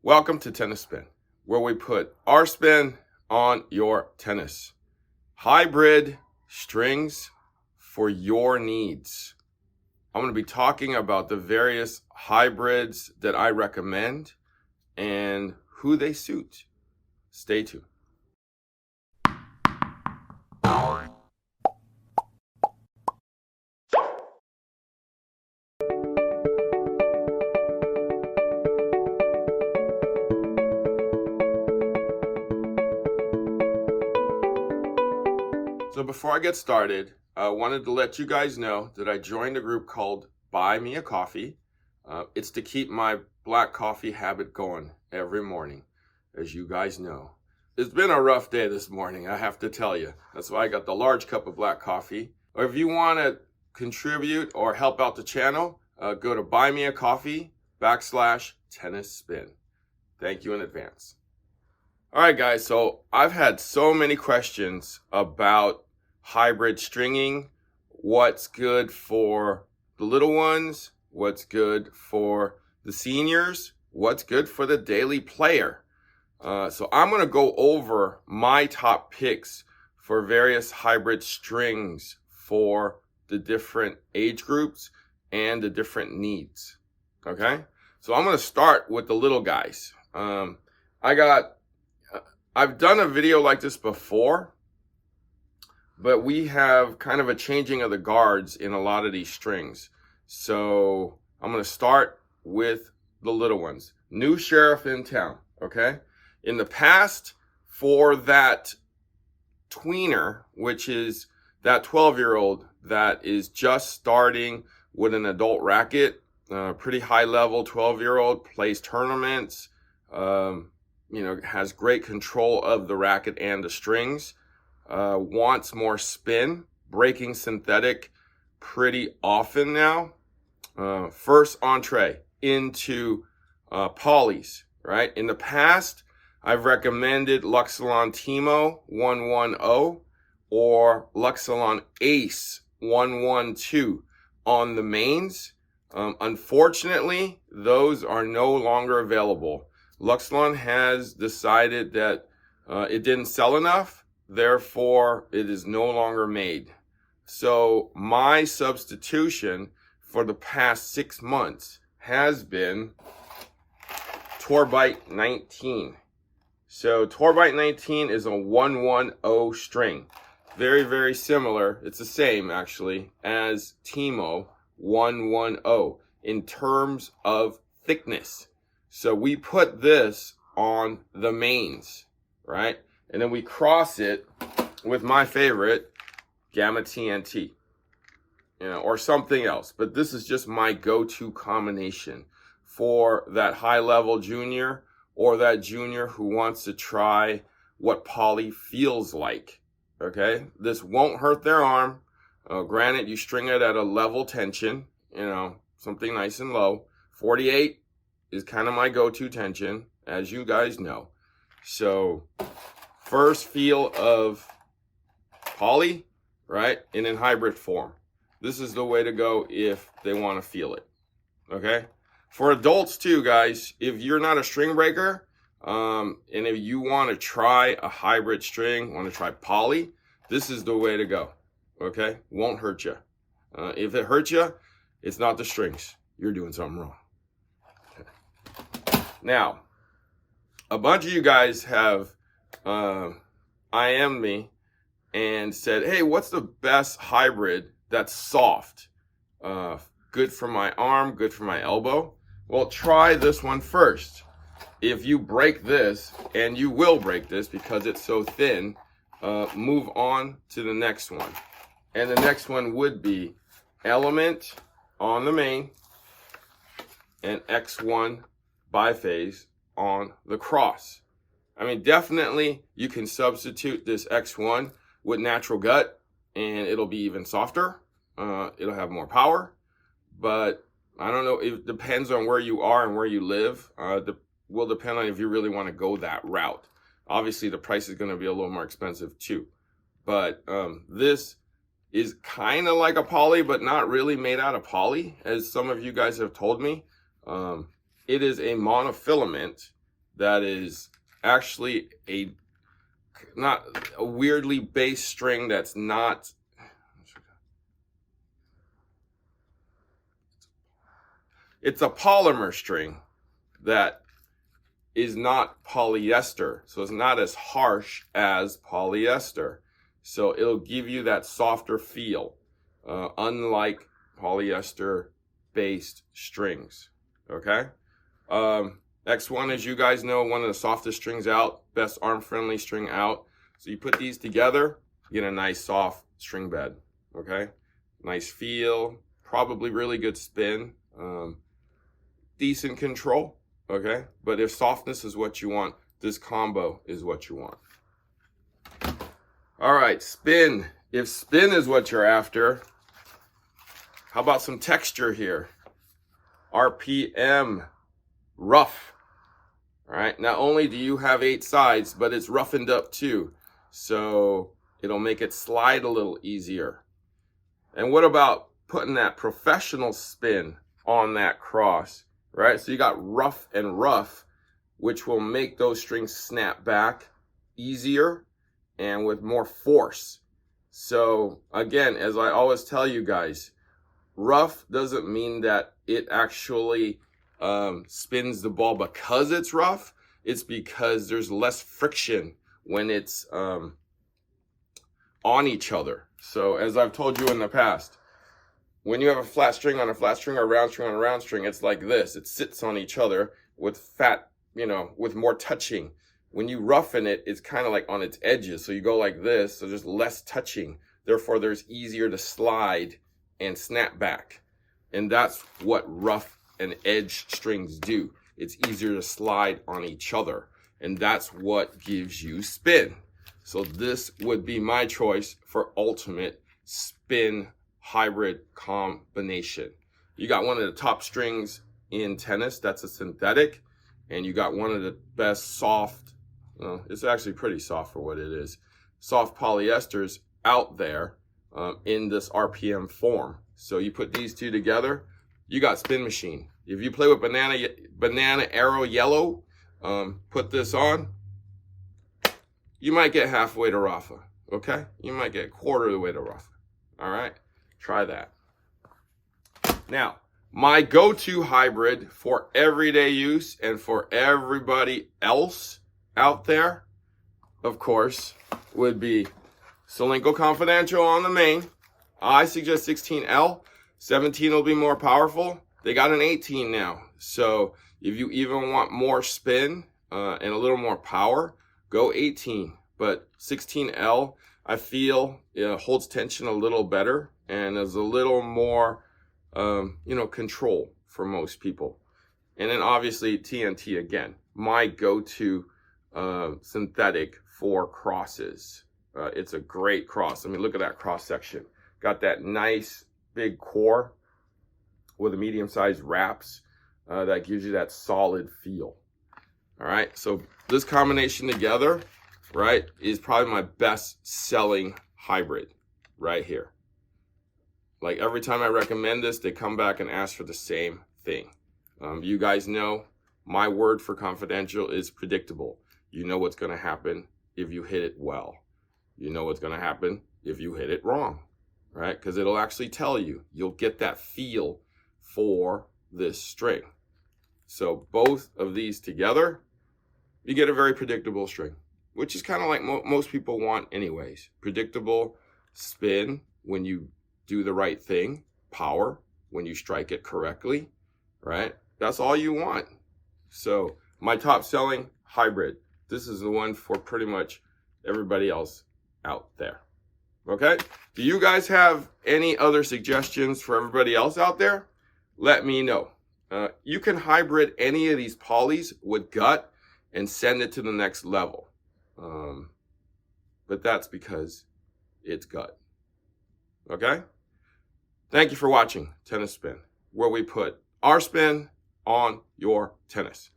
Welcome to Tennis Spin, where we put our spin on your tennis. Hybrid strings for your needs. I'm going to be talking about the various hybrids that I recommend and who they suit. Stay tuned. So before I get started, I wanted to let you guys know that I joined a group called Buy Me a Coffee. It's to keep my black coffee habit going every morning, as you guys know. It's been a rough day this morning, I have to tell you. That's why I got the large cup of black coffee. Or if you want to contribute or help out the channel, go to buymeacoffee.com/tennis spin. Thank you in advance. All right, guys, so I've had so many questions about hybrid stringing, what's good for the little ones, what's good for the seniors, what's good for the daily player. So I'm going to go over my top picks for various hybrid strings for the different age groups and the different needs. Okay, so I'm going to start with the little guys. I've done a video like this before, but we have kind of a changing of the guards in a lot of these strings. So I'm going to start with the little ones. New sheriff in town, okay? In the past, for that tweener, which is that 12-year-old that is just starting with an adult racket, pretty high level 12-year-old, plays tournaments, has great control of the racket and the strings, wants more spin, breaking synthetic pretty often now. First entree into polys, right? In the past, I've recommended Luxilon Timo 110 or Luxilon Ace 112 on the mains. Unfortunately, those are no longer available. Luxilon has decided that it didn't sell enough, therefore it is no longer made. So my substitution for the past 6 months has been Torbite 19. So Torbite 19 is a 110 string. Very, very similar. It's the same actually as Timo 110 in terms of thickness. So we put this on the mains, right? And then we cross it with my favorite, Gamma TNT, or something else. But this is just my go-to combination for that high-level junior or that junior who wants to try what poly feels like, okay? This won't hurt their arm. Granted, you string it at a level tension, something nice and low. 48 is kind of my go-to tension, as you guys know. So first feel of poly, right? And in hybrid form. This is the way to go if they want to feel it, okay? For adults too, guys, if you're not a string breaker, and if you want to try a hybrid string, want to try poly, this is the way to go, okay? Won't hurt you. If it hurts you, it's not the strings. You're doing something wrong. Now, a bunch of you guys have IM'd me and said, hey, what's the best hybrid that's soft? Good for my arm, good for my elbow. Well, try this one first. If you break this, and you will break this because it's so thin, move on to the next one. And the next one would be Element on the main and X1 biphase on the cross. I mean, definitely you can substitute this X1 with natural gut and it'll be even softer. It'll have more power, but I don't know. It depends on where you are and where you live. Will depend on if you really want to go that route. Obviously, the price is going to be a little more expensive too. But this is kind of like a poly, but not really made out of poly, as some of you guys have told me. It is a monofilament that is actually not a weirdly based string that's not, it's a polymer string that is not polyester. So it's not as harsh as polyester. So it'll give you that softer feel, unlike polyester based strings. Okay. X1, as you guys know, one of the softest strings out, best arm friendly string out. So you put these together, you get a nice soft string bed. Okay. Nice feel, probably really good spin, decent control. Okay. But if softness is what you want, this combo is what you want. All right, spin. If spin is what you're after, how about some texture here? RPM, rough. All right, not only do you have 8 sides, but it's roughened up too. So it'll make it slide a little easier. And what about putting that professional spin on that cross, right? So you got rough and rough, which will make those strings snap back easier and with more force. So again, as I always tell you guys, rough doesn't mean that it actually spins the ball because it's rough. It's because there's less friction when it's on each other. So as I've told you in the past, when you have a flat string on a flat string or a round string on a round string, it's like this. It sits on each other with fat, with more touching. When you roughen it, it's kind of like on its edges. So you go like this, so there's less touching. Therefore, there's easier to slide and snap back. And that's what rough and edge strings do. It's easier to slide on each other. And that's what gives you spin. So this would be my choice for ultimate spin hybrid combination. You got one of the top strings in tennis, that's a synthetic. And you got one of the best soft, it's actually pretty soft for what it is, soft polyesters out there in this RPM form. So you put these two together, you got spin machine. If you play with banana arrow yellow, put this on, you might get halfway to Rafa, okay? You might get a quarter of the way to Rafa, all right? Try that. Now, my go-to hybrid for everyday use and for everybody else out there, of course, would be Solinco Confidential on the main. I suggest 16L. 17 will be more powerful. They got an 18 now. So if you even want more spin and a little more power, go 18. But 16L, I feel, holds tension a little better and is a little more control for most people. And then obviously TNT again, my go-to synthetic for crosses. It's a great cross. I mean, look at that cross section. Got that nice big core with a medium-sized wraps that gives you that solid feel. All right, so this combination together, right, is probably my best selling hybrid right here. Like every time I recommend this, they come back and ask for the same thing. You guys know my word for confidential is predictable. You know what's going to happen if you hit it well. You know what's going to happen if you hit it wrong, right? Because it'll actually tell you. You'll get that feel for this string. So both of these together, you get a very predictable string, which is kind of like most people want anyways. Predictable spin when you do the right thing, power when you strike it correctly, right? That's all you want. So my top selling hybrid, this is the one for pretty much everybody else out there. Okay? Do you guys have any other suggestions for everybody else out there? Let me know. You can hybrid any of these polys with gut and send it to the next level. But that's because it's gut. Okay? Thank you for watching Tennis Spin, where we put our spin on your tennis.